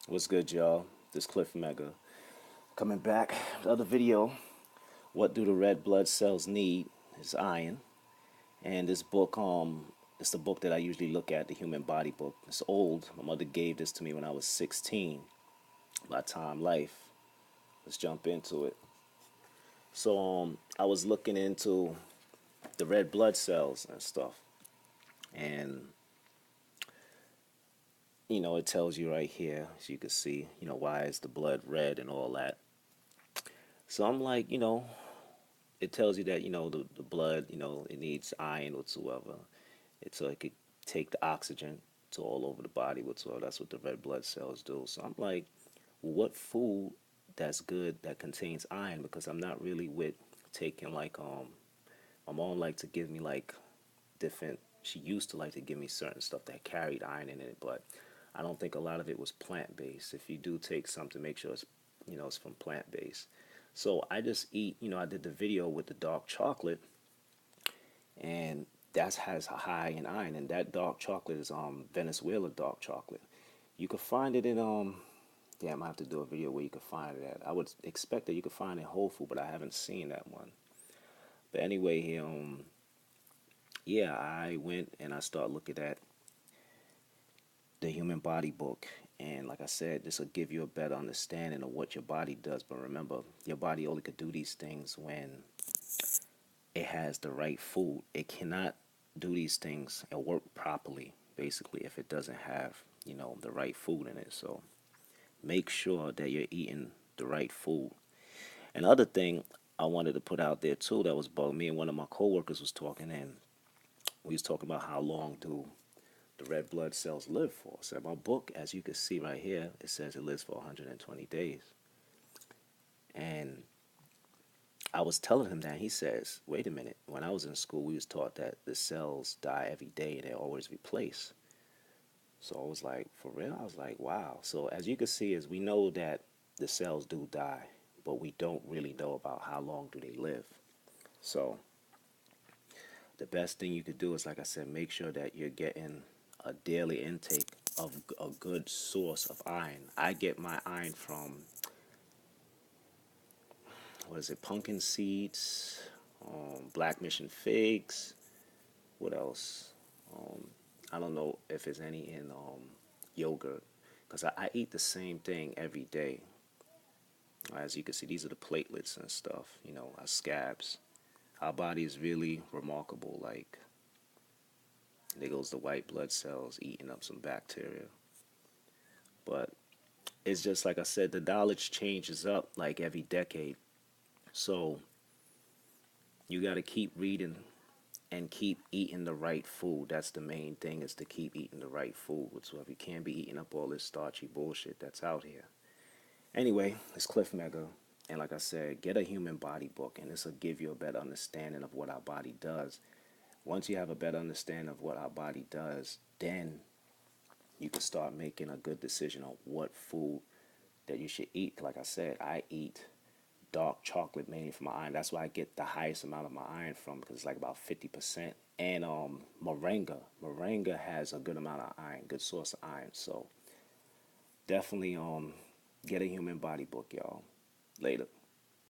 What's good, y'all? This Cliff Mega coming back. Another video. What do the red blood cells need? Is iron. And this book, it's the book that I usually look at, the Human Body book. It's old. My mother gave this to me when I was 16 by Time Life. Let's jump into it. So, I was looking into the red blood cells and stuff, and it tells you right here, as you can see, why is the blood red and all that. So I'm like, it tells you that the blood, it needs iron whatsoever. It's so it could take the oxygen to all over the body whatsoever. That's what the red blood cells do. So I'm like, what food that's good that contains iron? Because I'm not really with taking like my mom like to give me like different. She used to like to give me certain stuff that carried iron in it, but I don't think a lot of it was plant based. If you do take something, make sure it's from plant based. So I just eat. I did the video with the dark chocolate, and that has a high in iron. And that dark chocolate is Venezuela dark chocolate. You can find it in Damn, I have to do a video where you can find it at. I would expect that you could find it in Whole Food, but I haven't seen that one. But anyway, yeah, I went and I started looking at the Human Body book. And like I said, this will give you a better understanding of what your body does. But remember, your body only could do these things when it has the right food. It cannot do these things and work properly, basically, if it doesn't have, the right food in it. So make sure that you're eating the right food. Another thing I wanted to put out there too that was bugging me, and one of my coworkers was talking, and we was talking about how long do the red blood cells live for. So in my book, as you can see right here, it says it lives for 120 days. And I was telling him that. He says, wait a minute. When I was in school, we was taught that the cells die every day and they're always replaced. So I was like, for real? I was like, wow. So as you can see, is we know that the cells do die, but we don't really know about how long do they live. So the best thing you could do is, like I said, make sure that you're getting a daily intake of a good source of iron. I get my iron from, what is it, pumpkin seeds, black mission figs. What else? Um, I don't know if there's any in yogurt, because I eat the same thing every day. As you can see, these are the platelets and stuff, our scabs. Our body is really remarkable. Like, there goes the white blood cells eating up some bacteria. But it's just like I said, the knowledge changes up like every decade. So you got to keep reading and keep eating the right food. That's the main thing, is to keep eating the right food. So if you can't be eating up all this starchy bullshit that's out here. Anyway, it's Cliff Mega. And like I said, get a human body book, and this will give you a better understanding of what our body does. Once you have a better understanding of what our body does, then you can start making a good decision on what food that you should eat. Like I said, I eat dark chocolate mainly for my iron. That's why I get the highest amount of my iron from, because it's like about 50%. And moringa has a good amount of iron, good source of iron. So definitely get a human body book, y'all. Later.